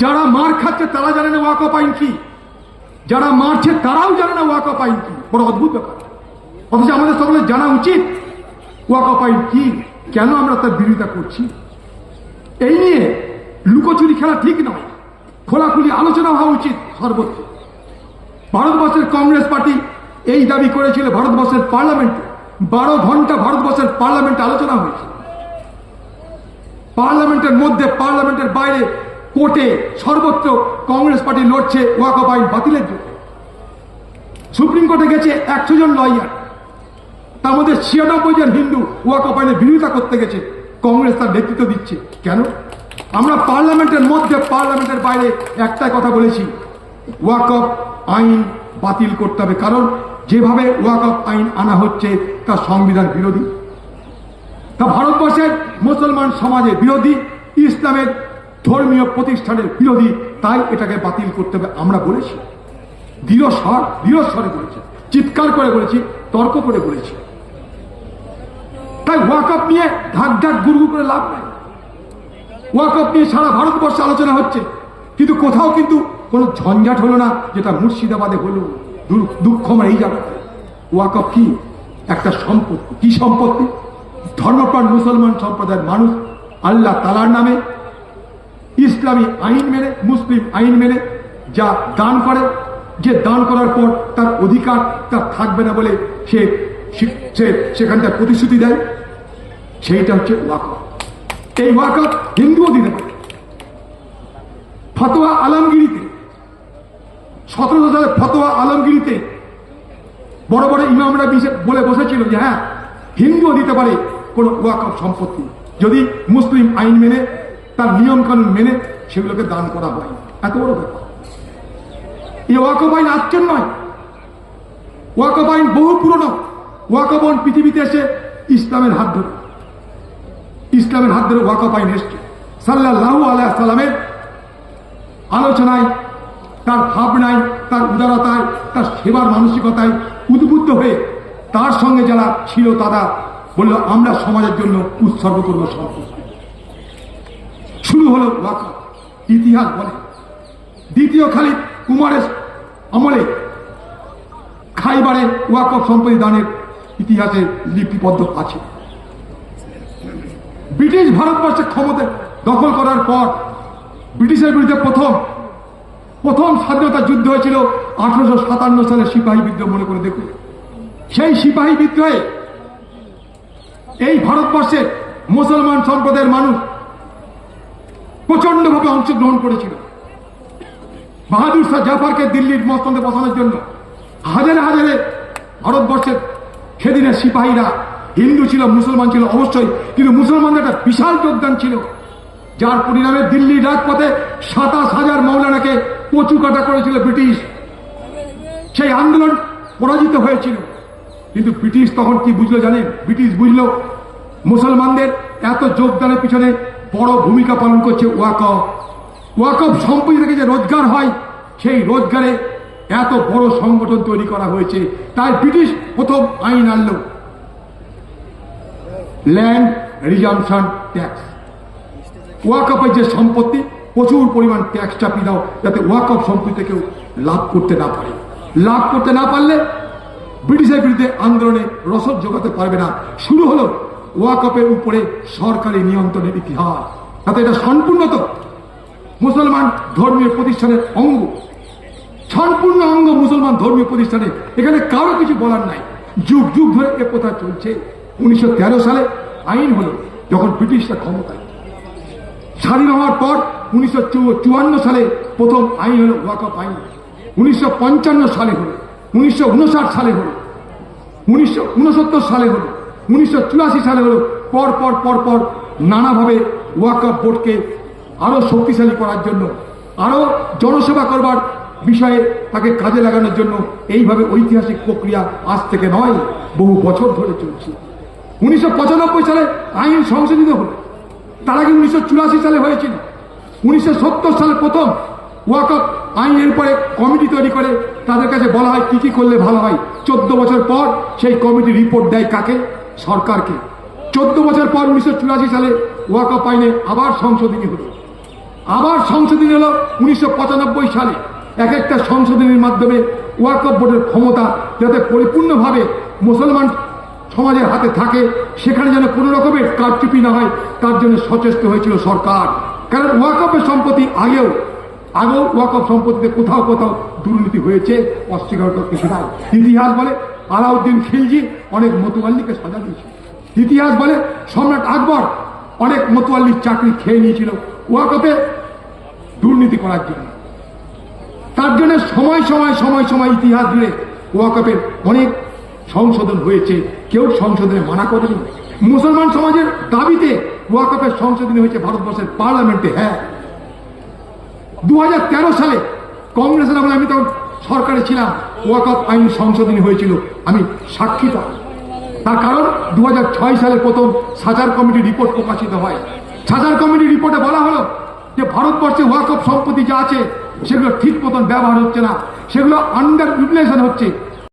যারা মার খাচ্ছে তারা জানে না ওয়াকফ আইন কি, যারা মারছে তারাও জানে না ওয়াকফ আইন কি। বড় অদ্ভুত ব্যাপার। অথচ আমাদের সকলের জানা উচিত ওয়াকফ আইন কি, কেন আমরা তার বিরোধিতা করছি। এই নিয়ে লুকোচুরি খেলা ঠিক নয়, খোলাখুলি আলোচনা হওয়া উচিত সর্বত্র। ভারতবর্ষের কংগ্রেস পার্টি এই দাবি করেছিল ভারতবর্ষের পার্লামেন্টে, 12 ঘন্টা ভারতবর্ষের পার্লামেন্টে আলোচনা হয়েছে। পার্লামেন্টের মধ্যে, পার্লামেন্টের বাইরে, কোর্টে, সর্বত্র কংগ্রেস পার্টি লড়ছে ওয়াকফ আইন বাতিলের জন্য। সুপ্রিম কোর্টে গেছে 100 জন লয়ার, তার মধ্যে 96 জন হিন্দু ওয়াকফ আইনের বিরোধিতা করতে গেছে। কংগ্রেস তার নেতৃত্ব দিচ্ছে কেন? আমরা পার্লামেন্টের মধ্যে, পার্লামেন্টের বাইরে একটাই কথা বলেছি, ওয়াকফ আইন বাতিল করতে হবে। কারণ যেভাবে ওয়াকফ আইন আনা হচ্ছে তা সংবিধান বিরোধী, তা ভারতবর্ষের মুসলমান সমাজের বিরোধী, ইসলামের ধর্মীয় প্রতিষ্ঠানের বিরোধী। তাই এটাকে বাতিল করতে হবে আমরা বলেছি, দৃঢ়স্বরে বলেছি, চিৎকার করে বলেছি, তর্ক করে বলেছি। তাই ওয়াকফ নিয়ে ঢাক ঢাক গুরগু করে লাভ নাই। ওয়াকফ নিয়ে সারা ভারতবর্ষে আলোচনা হচ্ছে, কিন্তু কোথাও কিন্তু কোনো ঝঞ্ঝাট হলো না, যেটা মুর্শিদাবাদে হলো। দুঃখ আমার এই জায়গাতে। ওয়াকফ কি? একটা সম্পত্তি। কি সম্পত্তি? ধর্মপ্রাণ মুসলমান সম্প্রদায়ের মানুষ আল্লাহ তাআলার নামে ইসলামী আইন মেনে, মুসলিম আইন মেনে যা দান করে, যে দান করার পর তার অধিকার তার থাকবে না বলে সে সেখানটা প্রতিশ্রুতি দেয়, সেইটা হচ্ছে ওয়াকফ। এই ওয়াকফ হিন্দুও দিতে পারে। ফতোয়া আলমগিরিতে 1700 সালে ফতোয়া আলমগিরিতে বড় বড় ইমামরা বলে বসেছিল যে হ্যাঁ, হিন্দুও দিতে পারে কোন ওয়াকফ সম্পত্তি, যদি মুসলিম আইন মেনে, তার নিয়ম কানুন মেনে সেগুলোকে দান করা হয়। এত বড় ব্যাপার। এই ওয়াকফ আইন আজকের নয়, ওয়াকফ আইন বহু পুরনো। ওয়াকফ আইন পৃথিবীতে এসে ইসলামের হাত ধরে, ইসলামের হাত ধরে ওয়াকফ আইন এসছে। সাল্লাল্লাহু আলাইহি সাল্লামের আলোচনায়, তার ভাবনায়, তার উদারতায়, তার সেবার মানসিকতায় উদ্বুদ্ধ হয়ে তার সঙ্গে যারা ছিল তারা বলল আমরা সমাজের জন্য উৎসর্গ করবো সম্পত্তি। শুরু হলো ওয়াকফ। ইতিহাস বলে দ্বিতীয় খালিদ উমরের আমলে খাইবারে ওয়াকফ সম্পত্তি দানের ইতিহাসে লিপিবদ্ধ আছে। ব্রিটিশ ভারতবর্ষে ক্ষমতা দখল করার পর ব্রিটিশের বিরুদ্ধে প্রথম স্বাধীনতা যুদ্ধ হয়েছিল 1857 সালে সিপাহী বিদ্রোহ। মনে করে দেখুন, সেই সিপাহী বিদ্রোহে এই ভারতবর্ষের মুসলমান সম্প্রদায়ের মানুষ প্রচন্ডভাবে অংশগ্রহণ করেছিল। বাহাদুর শাহ জাফরকে দিল্লির মসনদে বসানোর জন্য হাজারে হাজারে ভারতবর্ষের সেদিনের সিপাহীরা হিন্দু ছিল, মুসলমান ছিল অবশ্যই, কিন্তু মুসলমানদের একটা বিশাল যোগদান ছিল, যার পরিণামে দিল্লির রাজপথে 27,000 মৌলানাকে কচু কাটা করেছিল ব্রিটিশ। সেই আন্দোলন পরাজিত হয়েছিল। কিন্তু ব্রিটিশ তখন কি বুঝলো জানেন? ব্রিটিশ বুঝলো মুসলমানদের এত যোগদানের পিছনে বড় ভূমিকা পালন করছে ওয়াকফ। ওয়াকফ সম্পত্তি থেকে যে রোজগার হয়, সেই রোজগারে এত বড় সংগঠন তৈরি করা হয়েছে। তাই ব্রিটিশ প্রথম আইন আনলো ল্যান্ড রিজাম্পশন ট্যাক্স। ওয়াকফের যে সম্পত্তি, প্রচুর পরিমাণ ট্যাক্স চাপিয়ে দাও, যাতে ওয়াকফ সম্পত্তি কেউ লাভ করতে না পারে। লাভ করতে না পারলে ব্রিটিশের বিরুদ্ধে আন্দোলনে রসদ যোগাতে পারবে না। শুরু হলো ওয়াকফের উপরে সরকারি নিয়ন্ত্রণের ইতিহাস। তাতে এটা সম্পূর্ণ তো মুসলমান ধর্মীয় প্রতিষ্ঠানের অঙ্গ, সম্পূর্ণ অঙ্গ মুসলমান ধর্মীয় প্রতিষ্ঠানে। এখানে কারো কিছু বলার নাই। যুগ যুগ ধরে এ প্রথা চলছে। 1913 সালে আইন হলো, যখন ব্রিটিশরা ক্ষমতায়। স্বাধীন হওয়ার পর 1954 সালে প্রথম আইন হলো ওয়াকফ আইন। 1955 সালে হলো, 1959 সালে হলো, 1969 সালে হলো, 1984 সালে হলো। পর পর পর পর নানাভাবে ওয়াকফ বোর্ডকে আরো শক্তিশালী করার জন্য, আরো জনসেবা করবার বিষয়ে তাকে কাজে লাগানোর জন্য এইভাবে ঐতিহাসিক প্রক্রিয়া আজ থেকে নয়, বহু বছর ধরে চলছে। 1995 সালে আইন সংশোধিত হল, তার আগে 1984 সালে হয়েছিল। 1970 সালে প্রথম ওয়াকফ আইনের উপরে কমিটি তৈরি করে তাদের কাছে বলা হয় কি কি করলে ভালো হয়। 14 বছর পর সেই কমিটি রিপোর্ট দেয় কাকে? সরকারকে। 14 বছর পর 1984 সালে ওয়াকফ আইনে আবার সংশোধনী হল। আবার সংশোধনী হলো 1995 সালে। এক একটা সংশোধনীর মাধ্যমে ওয়াকফ বোর্ডের ক্ষমতা যাতে পরিপূর্ণভাবে মুসলমান সমাজের হাতে থাকে, সেখানে যেন কোনো রকমের কারচুপি না হয়, তার জন্য সচেষ্ট হয়েছিল সরকার। কারণ ওয়াকফের সম্পত্তি আগেও ওয়াকফ সম্পত্তিতে কোথাও কোথাও দুর্নীতি হয়েছে, অস্বীকার করতে শেখায়। ইতিহাস বলে আলাউদ্দিন খিলজি অনেক মতোয়াল্লিকে সাজা দিয়েছিল। ইতিহাস বলে সম্রাট আকবর অনেক মতোয়াল্লির চাকরি খেয়ে নিয়েছিল ওয়াকফে দুর্নীতি করার জন্য। তার জন্য সময় সময় ইতিহাস জুড়ে ওয়াকফের অনেক সংশোধন হয়েছে, কেউ সংশোধনে মানা করেনি। মুসলমান সমাজের দাবিতে ওয়াকফের সংশোধনী হয়েছে ভারতবর্ষের পার্লামেন্টে। হ্যাঁ, 2013 সালে কংগ্রেসের আমলে আমি তখন সরকারে ছিলাম, ওয়াকফ আইন সংশোধনী হয়েছিল, আমি সাক্ষী থাকি। তার কারণ 2006 সালে প্রথম সাজার কমিটি রিপোর্ট প্রকাশিত হয়। সাজার কমিটি রিপোর্টে বলা হলো যে ভারতবর্ষে ওয়াকফ সম্পত্তি যা আছে সেগুলো ঠিক মতন ব্যবহার হচ্ছে না, সেগুলো আন্ডার ইউটিলাইজেশন হচ্ছে।